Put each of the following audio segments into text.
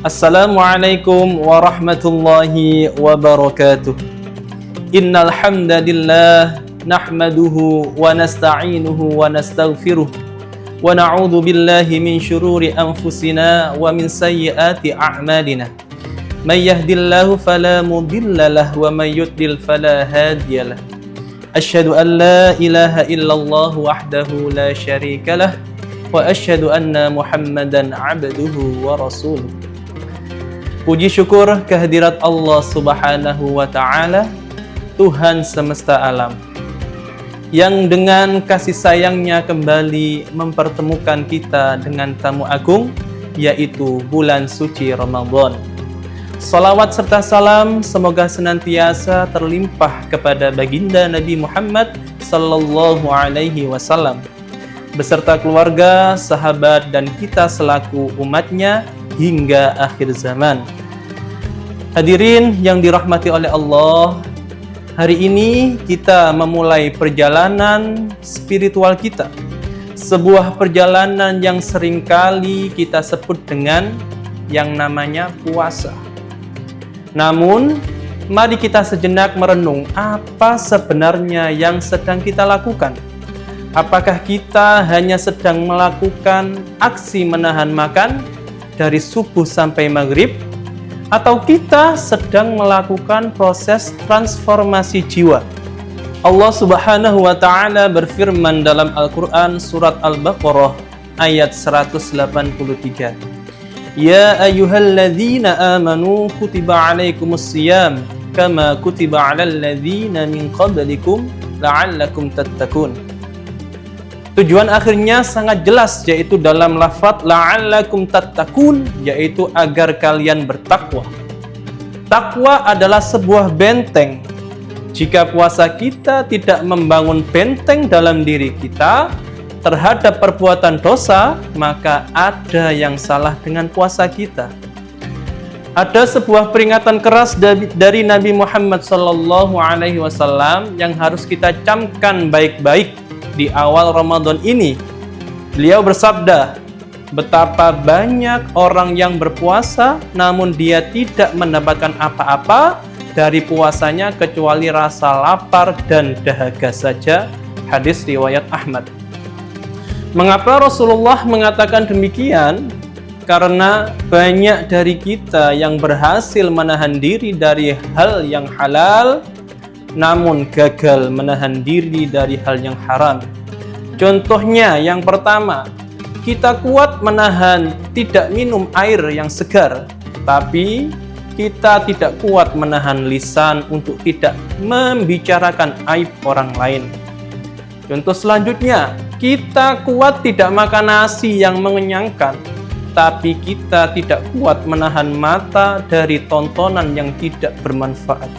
Assalamualaikum warahmatullahi wabarakatuh. Innal hamdalillah nahmaduhu wa nasta'inuhu wa nastaghfiruh wa na'udzu billahi min syururi anfusina wa min sayyiati a'malina. May yahdihillahu fala mudilla lahu wa may yudlil fala hadiyalah. Asyhadu an la ilaha illallah wahdahu la syarika lah wa asyhadu anna Muhammadan 'abduhu wa rasuluh. Puji syukur kehadirat Allah Subhanahu wa Ta'ala, Tuhan semesta alam, yang dengan kasih sayangnya kembali mempertemukan kita dengan tamu agung, yaitu bulan suci Ramadan. Salawat serta salam semoga senantiasa terlimpah kepada baginda Nabi Muhammad sallallahu alaihi wasallam beserta keluarga, sahabat, dan kita selaku umatnya hingga akhir zaman. Hadirin yang dirahmati oleh Allah, hari ini kita memulai perjalanan spiritual kita, sebuah perjalanan yang seringkali kita sebut dengan yang namanya puasa. Namun, mari kita sejenak merenung apa sebenarnya yang sedang kita lakukan. Apakah kita hanya sedang melakukan aksi menahan makan dari subuh sampai maghrib, atau kita sedang melakukan proses transformasi jiwa? Allah Subhanahu wa Ta'ala berfirman dalam Al-Quran surat Al-Baqarah ayat 183. Ya ayyuhalladzina amanu kutiba alaikumus siyam kama kutiba alal ladzina min qablikum la'allakum tattaqun. Tujuan akhirnya sangat jelas, yaitu dalam lafaz la'allakum tattaqun, yaitu agar kalian bertakwa. Takwa adalah sebuah benteng. Jika puasa kita tidak membangun benteng dalam diri kita terhadap perbuatan dosa, maka ada yang salah dengan puasa kita. Ada sebuah peringatan keras dari Nabi Muhammad SAW yang harus kita camkan baik-baik di awal Ramadan ini. Beliau bersabda, betapa banyak orang yang berpuasa namun dia tidak mendapatkan apa-apa dari puasanya kecuali rasa lapar dan dahaga saja. Hadis riwayat Ahmad. Mengapa Rasulullah mengatakan demikian? Karena banyak dari kita yang berhasil menahan diri dari hal yang halal, namun gagal menahan diri dari hal yang haram. Contohnya, yang pertama, kita kuat menahan tidak minum air yang segar, tapi kita tidak kuat menahan lisan untuk tidak membicarakan aib orang lain. Contoh selanjutnya, kita kuat tidak makan nasi yang mengenyangkan, tapi kita tidak kuat menahan mata dari tontonan yang tidak bermanfaat.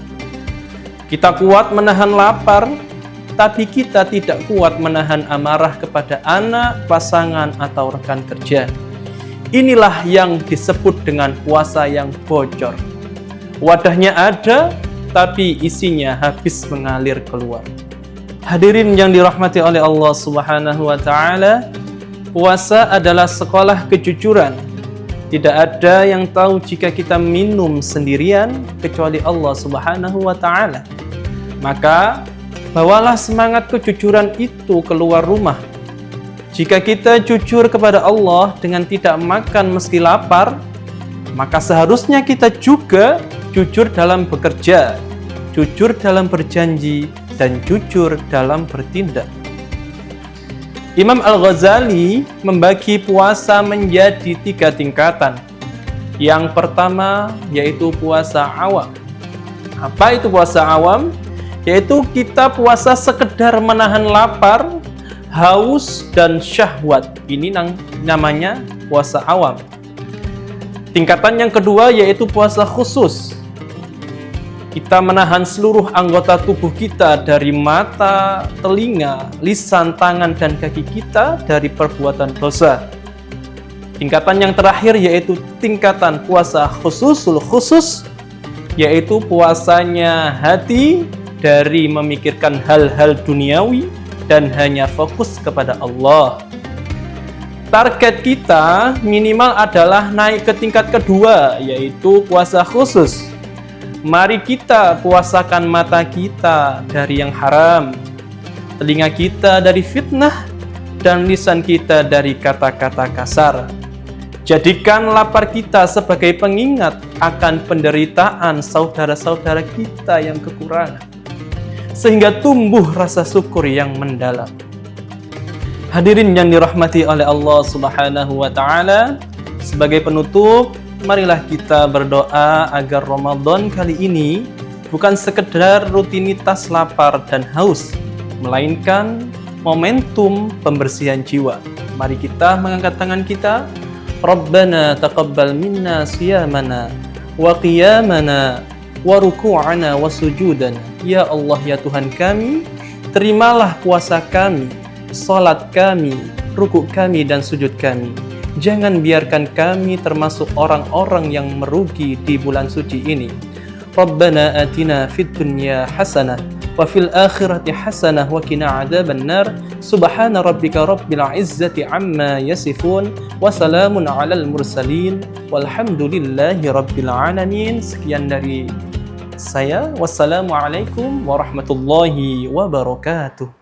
Kita kuat menahan lapar, tapi kita tidak kuat menahan amarah kepada anak, pasangan, atau rekan kerja. Inilah yang disebut dengan puasa yang bocor. Wadahnya ada, tapi isinya habis mengalir keluar. Hadirin yang dirahmati oleh Allah Subhanahu wa Ta'ala, puasa adalah sekolah kejujuran. Tidak ada yang tahu jika kita minum sendirian kecuali Allah Subhanahu wa Ta'ala. Maka bawalah semangat kejujuran itu keluar rumah. Jika kita jujur kepada Allah dengan tidak makan meski lapar, maka seharusnya kita juga jujur dalam bekerja, jujur dalam berjanji, dan jujur dalam bertindak. Imam Al-Ghazali membagi puasa menjadi 3 tingkatan. Yang pertama yaitu puasa awam. Apa itu puasa awam? Yaitu kita puasa sekedar menahan lapar, haus, dan syahwat. Ini namanya puasa awam. Tingkatan yang kedua yaitu puasa khusus. Kita menahan seluruh anggota tubuh kita dari mata, telinga, lisan, tangan, dan kaki kita dari perbuatan dosa. Tingkatan yang terakhir yaitu tingkatan puasa khususul khusus, yaitu puasanya hati dari memikirkan hal-hal duniawi dan hanya fokus kepada Allah. Target kita minimal adalah naik ke tingkat kedua, yaitu puasa khusus. Mari kita puasakan mata kita dari yang haram, telinga kita dari fitnah, dan lisan kita dari kata-kata kasar. Jadikan lapar kita sebagai pengingat akan penderitaan saudara-saudara kita yang kekurangan, sehingga tumbuh rasa syukur yang mendalam. Hadirin yang dirahmati oleh Allah Subhanahu wa Ta'ala, sebagai penutup, marilah kita berdoa agar Ramadan kali ini bukan sekedar rutinitas lapar dan haus, melainkan momentum pembersihan jiwa. Mari kita mengangkat tangan kita. Rabbana taqabbal minna siyamana wa qiyamana wa ruku'ana wa sujudana. Ya Allah, ya Tuhan kami, terimalah puasa kami, salat kami, rukuk kami, dan sujud kami. Jangan biarkan kami termasuk orang-orang yang merugi di bulan suci ini. Rabbana atina fid dunya hasanah wa fil akhirati hasanah wa qina adzabannar. Subhana rabbika rabbil izzati amma yasifun wa salamun alal mursalin walhamdulillahi rabbil alamin. Sekian dari saya. Wassalamualaikum warahmatullahi wabarakatuh.